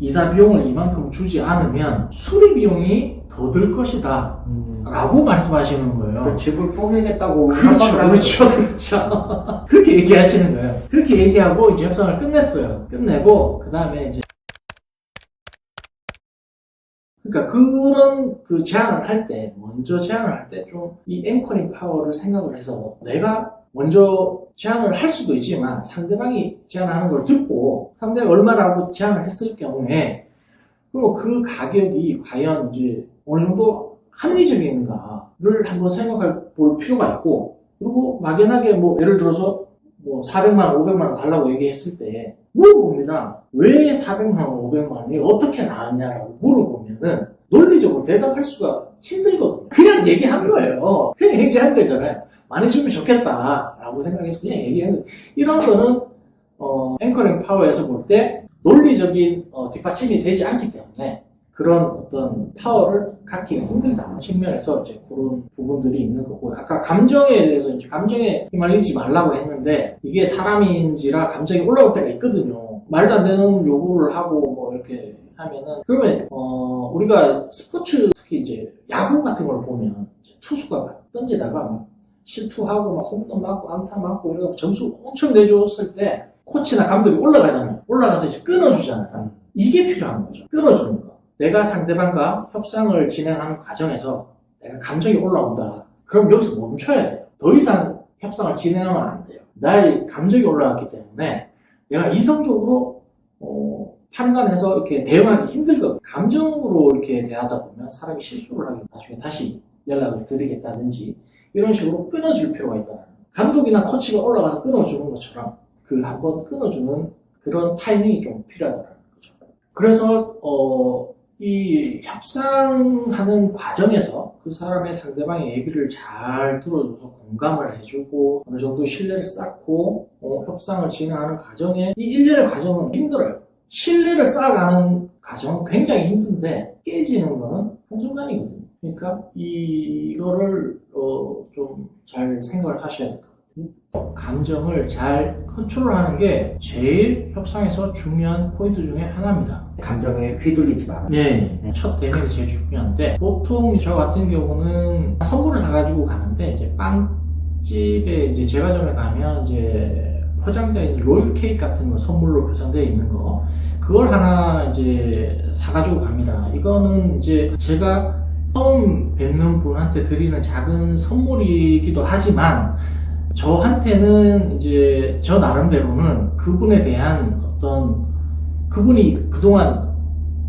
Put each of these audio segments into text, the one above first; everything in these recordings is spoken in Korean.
이사 비용을 이만큼 주지 않으면 수리 비용이 더 들 것이다 라고 말씀하시는 거예요. 그 집을 포기하겠다고. 그렇죠. 그렇게 얘기하시는 거예요. 그렇게 얘기하고 이제 협상을 끝냈어요. 끝내고 그 다음에 이제 그러니까 그런 그 제안을 할 때, 먼저 제안을 할 때 좀 이 앵커링 파워를 생각을 해서 내가 먼저 제안을 할 수도 있지만 상대방이 제안하는 걸 듣고 상대가 얼마라고 제안을 했을 경우에 그리고 그 가격이 과연 이제 어느 정도 합리적인가를 한번 생각해 볼 필요가 있고, 그리고 막연하게 뭐 예를 들어서 뭐 400만 원, 500만 원 달라고 얘기했을 때 물어봅니다. 왜 400만 원, 500만 원이 어떻게 나왔냐라고 물어보면은 논리적으로 대답할 수가 힘들거든요. 그냥 얘기한 거예요. 그냥 얘기한 거잖아요. 많이 주면 좋겠다라고 생각해서 그냥 얘기한 거예요. 이런 거는 앵커링 파워에서 볼 때 논리적인 뒷받침이 되지 않기 때문에 그런 어떤 파워를 갖기가 힘들다 측면에서 이제 그런 부분들이 있는 거고, 아까 감정에 대해서 이제 감정에 휘말리지 말라고 했는데 이게 사람인지라 감정이 올라올 때가 있거든요. 말도 안 되는 요구를 하고 뭐 이렇게 하면은 그러면 우리가 스포츠 특히 이제 야구 같은 걸 보면 투수가 막 던지다가 막 실투하고 막 홈런 맞고 안타 맞고 이러고 점수 엄청 내줬을 때 코치나 감독이 올라가잖아요. 올라가서 이제 끊어주잖아요. 이게 필요한 거죠. 끊어주는 거. 내가 상대방과 협상을 진행하는 과정에서 내가 감정이 올라온다. 그럼 여기서 멈춰야 돼요. 더 이상 협상을 진행하면 안 돼요. 나의 감정이 올라왔기 때문에 내가 이성적으로 판단해서 이렇게 대응하기 힘들거든요. 감정으로 이렇게 대하다 보면 사람이 실수를 하게 나중에 다시 연락을 드리겠다든지 이런 식으로 끊어줄 필요가 있다. 감독이나 코치가 올라가서 끊어주는 것처럼 그 한번 끊어주는 그런 타이밍이 좀 필요하다는 거죠. 그래서 이 협상하는 과정에서 그 사람의 상대방의 얘기를 잘 들어줘서 공감을 해주고 어느 정도 신뢰를 쌓고 협상을 진행하는 과정에 이 일련의 과정은 힘들어요. 신뢰를 쌓아가는 과정은 굉장히 힘든데 깨지는 거는 한순간이거든요. 그러니까 이거를 좀 잘 생각을 하셔야 될 것 같아요. 감정을 잘 컨트롤하는 게 제일 협상에서 중요한 포인트 중에 하나입니다. 감정에 휘둘리지 마라. 네. 첫 대면이 제일 중요한데, 보통 저 같은 경우는 선물을 사가지고 가는데, 이제 빵집에 이제 제과점에 가면 이제 포장되어 있는 롤 케이크 같은 거 선물로 포장되어 있는 거, 그걸 하나 이제 사가지고 갑니다. 이거는 이제 제가 처음 뵙는 분한테 드리는 작은 선물이기도 하지만, 저한테는 이제 저 나름대로는 그분에 대한 어떤 그분이 그동안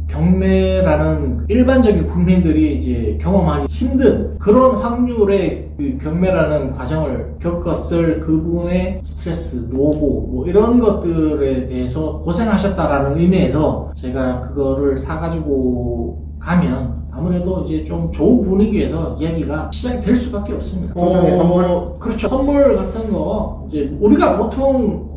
경매라는 일반적인 국민들이 이제 경험하기 힘든 그런 확률의 그 경매라는 과정을 겪었을 그분의 스트레스, 노고 뭐 이런 것들에 대해서 고생하셨다라는 의미에서 제가 그거를 사가지고 가면 아무래도 이제 좀 좋은 분위기에서 이야기가 시작이 될 수밖에 없습니다. 소정의 선물? 그렇죠. 선물 같은 거, 이제 우리가 보통,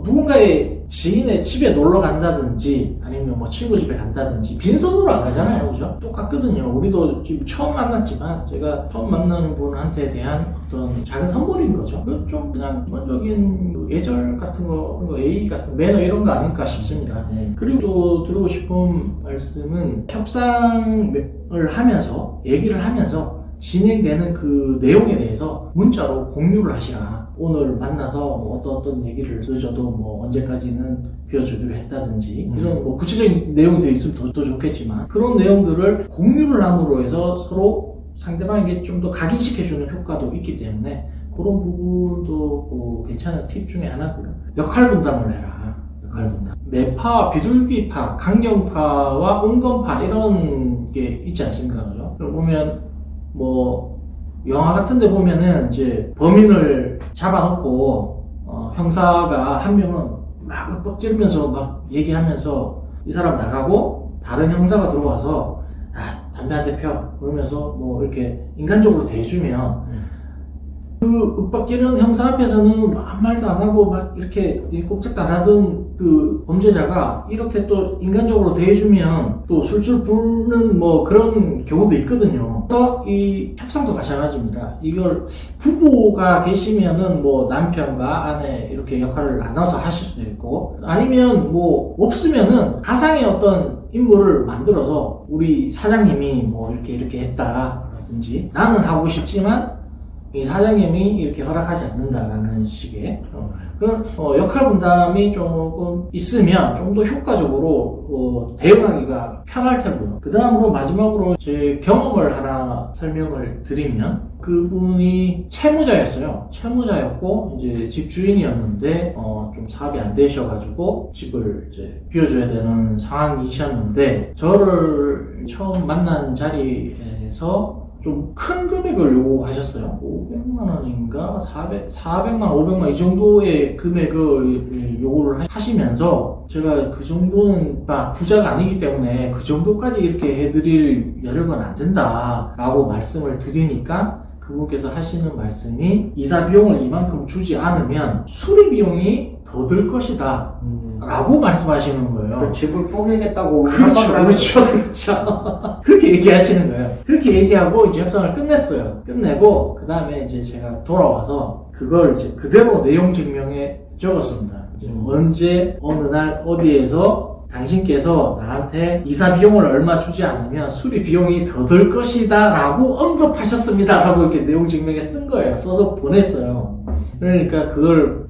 누군가의 지인의 집에 놀러 간다든지, 아니면 뭐 친구 집에 간다든지, 빈손으로 안 가잖아요. 그죠? 똑같거든요. 우리도 지금 처음 만났지만, 제가 처음 만나는 분한테 대한 어떤 작은 선물인 거죠. 그 좀 그냥 기본적인 예절 같은 거, 예의 같은 매너 이런 거 아닐까 싶습니다. 네. 그리고 또 드리고 싶은 말씀은 협상을 하면서, 얘기를 하면서, 진행되는 그 내용에 대해서 문자로 공유를 하시라. 오늘 만나서 뭐 어떤 얘기를 늦어도 뭐 언제까지는 비워주기로 했다든지 이런 뭐 구체적인 내용이 돼 있으면 더 좋겠지만 그런 내용들을 공유를 함으로 해서 서로 상대방에게 좀 더 각인시켜주는 효과도 있기 때문에 그런 부분도 괜찮은 팁 중에 하나고요. 역할 분담을 해라. 역할 분담. 매파, 비둘기파, 강경파와 온건파 이런 게 있지 않습니까? 그죠? 그걸 보면 뭐 영화 같은 데 보면은 이제 범인을 잡아놓고 형사가 한 명은 막 뻑지르면서 막 얘기하면서 이 사람 나가고 다른 형사가 그 윽박지르는 형사 앞에서는 아무 말도 안 하고 막 이렇게 꼼짝도 안 하던 그 범죄자가 이렇게 또 인간적으로 대해주면 또 술술 부르는 뭐 그런 경우도 있거든요. 그래서 이 협상도 마찬가지입니다. 이걸 부부가 계시면은 뭐 남편과 아내 이렇게 역할을 나눠서 하실 수도 있고, 아니면 뭐 없으면은 가상의 어떤 인물을 만들어서 우리 사장님이 뭐 이렇게 했다라든지, 나는 하고 싶지만 이 사장님이 이렇게 허락하지 않는다라는 식의 그런 역할 분담이 조금 있으면 좀 더 효과적으로 대응하기가 편할 테고요. 그 다음으로 마지막으로 제 경험을 하나 설명을 드리면, 그분이 채무자였어요. 채무자였고 이제 집주인이었는데 좀 사업이 안 되셔가지고 집을 이제 비워줘야 되는 상황이셨는데, 저를 처음 만난 자리에서 좀 큰 금액을 요구하셨어요. 500만 원인가 400만, 500만 이 정도의 금액을 요구를 하시면서, 제가 그 정도는 부자가 아니기 때문에 그 정도까지 이렇게 해드릴 여력은 안 된다라고 말씀을 드리니까, 그분께서 하시는 말씀이 이사 비용을 이만큼 주지 않으면 수리 비용이 더 들 것이다 라고 말씀하시는 거예요. 그 집을 뽀개겠다고 그렇죠. 그렇게 얘기하시는 거예요. 그렇게 얘기하고 이제 협상을 끝냈어요. 끝내고 그 다음에 이제 제가 돌아와서 그걸 이제 그대로 내용 증명에 적었습니다. 언제 어느 날 어디에서 당신께서 나한테 이사 비용을 얼마 주지 않으면 수리 비용이 더 들 것이다 라고 언급하셨습니다 라고 이렇게 내용 증명에 쓴 거예요. 써서 보냈어요. 그러니까 그걸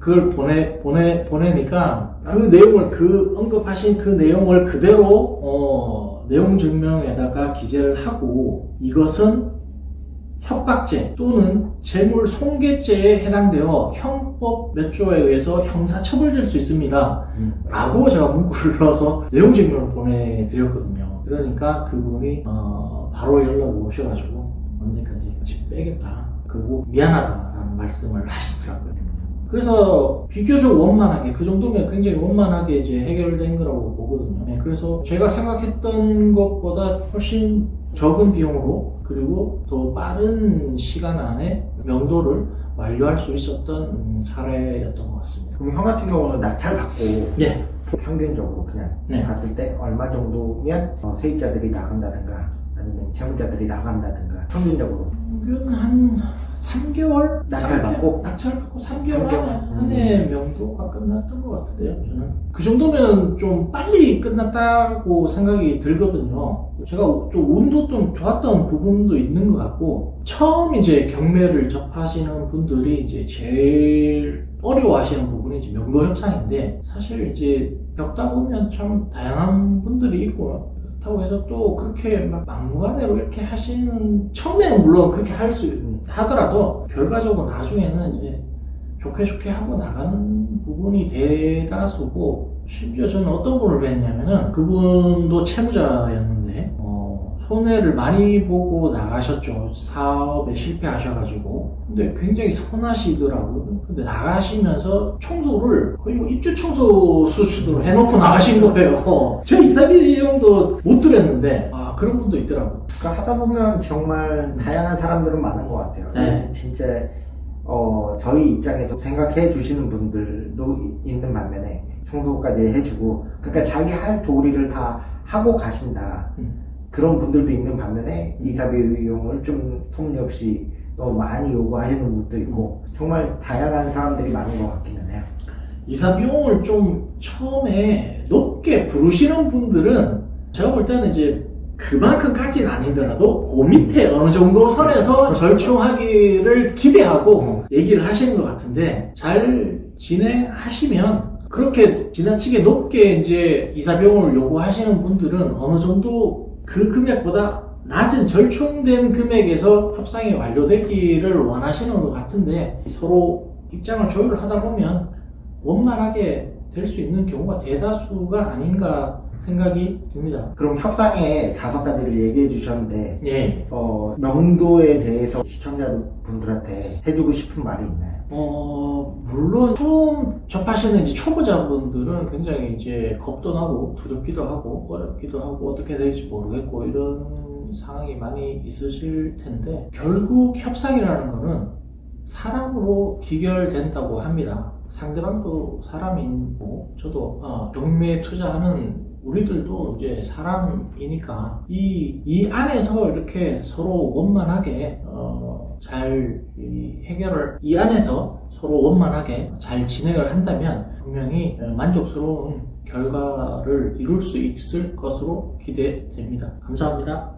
보내니까 그 언급하신 그 내용을 그대로 내용 증명에다가 기재를 하고, 이것은 협박죄 또는 재물 손괴죄에 해당되어 형법 몇 조에 의해서 형사처벌될 수 있습니다 라고 제가 문구를 넣어서 내용 증명을 보내드렸거든요. 그러니까 그분이 바로 연락이 오셔가지고 언제까지 집 빼겠다, 그리고 미안하다라는 말씀을 하시더라고요. 그래서 비교적 원만하게, 그 정도면 굉장히 원만하게 이제 해결된 거라고 보거든요. 네, 그래서 제가 생각했던 것보다 훨씬 적은 비용으로, 그리고 더 빠른 시간 안에 명도를 완료할 수 있었던 사례였던 것 같습니다. 그럼 형 같은 경우는 낙찰 받고 예. 평균적으로 그냥 봤을 때 얼마 정도면 세입자들이 나간다든가 아니면 채무자들이 나간다든가 평균적으로 한 3개월? 낙찰 받고 3개월 안에 명도가 끝났던 것 같은데요, 저는. 그 정도면 좀 빨리 끝났다고 생각이 들거든요. 제가 좀 운도 좀 좋았던 부분도 있는 것 같고, 처음 이제 경매를 접하시는 분들이 이제 제일 어려워하시는 부분이 이제 명도 협상인데, 사실 이제 겪다 보면 참 다양한 분들이 있고, 그렇다고 해서 또 그렇게 막무가내로 이렇게 하시는, 처음에는 물론 그렇게 하더라도 결과적으로 나중에는 이제 좋게 하고 나가는 부분이 대다수고, 심지어 저는 어떤 분을 뵀냐면은 그분도 채무자였는데 손해를 많이 보고 나가셨죠. 사업에 실패하셔가지고. 근데 굉장히 선하시더라고요. 근데 나가시면서 청소를 거의 뭐 입주 청소 수준으로 해놓고 나가신 거예요. 저 이사 비용도 못 드렸는데 그런 분도 있더라고요. 그러니까 하다 보면 정말 다양한 사람들은 많은 것 같아요. 네. 진짜 저희 입장에서 생각해 주시는 분들도 있는 반면에 청소까지 해주고, 그러니까 자기 할 도리를 다 하고 가신다. 그런 분들도 있는 반면에 이사 비용을 좀 터무니없이 너무 많이 요구하시는 분도 있고, 정말 다양한 사람들이 많은 것 같기는 해요. 이사 비용을 좀 처음에 높게 부르시는 분들은 제가 볼 때는 이제 그만큼까지는 아니더라도 그 밑에 어느 정도 선에서 절충하기를 기대하고 얘기를 하시는 것 같은데, 잘 진행하시면, 그렇게 지나치게 높게 이제 이사 비용을 요구하시는 분들은 어느 정도 그 금액보다 낮은 절충된 금액에서 협상이 완료되기를 원하시는 것 같은데, 서로 입장을 조율을 하다 보면 원만하게 될 수 있는 경우가 대다수가 아닌가 생각이 듭니다. 그럼 협상의 5가지를 얘기해 주셨는데, 예. 명도에 대해서 시청자분들한테 해주고 싶은 말이 있나요? 물론 처음 접하시는 이제 초보자분들은 굉장히 이제 겁도 나고 두렵기도 하고 어렵기도 하고 어떻게 될지 모르겠고 이런 상황이 많이 있으실 텐데, 결국 협상이라는 거는 사람으로 기결된다고 합니다. 상대방도 사람이고 저도 경매에 투자하는 우리들도 이제 사람이니까 이 안에서 이렇게 서로 원만하게 잘 해결을 이 안에서 서로 원만하게 잘 진행을 한다면 분명히 만족스러운 결과를 이룰 수 있을 것으로 기대됩니다. 감사합니다.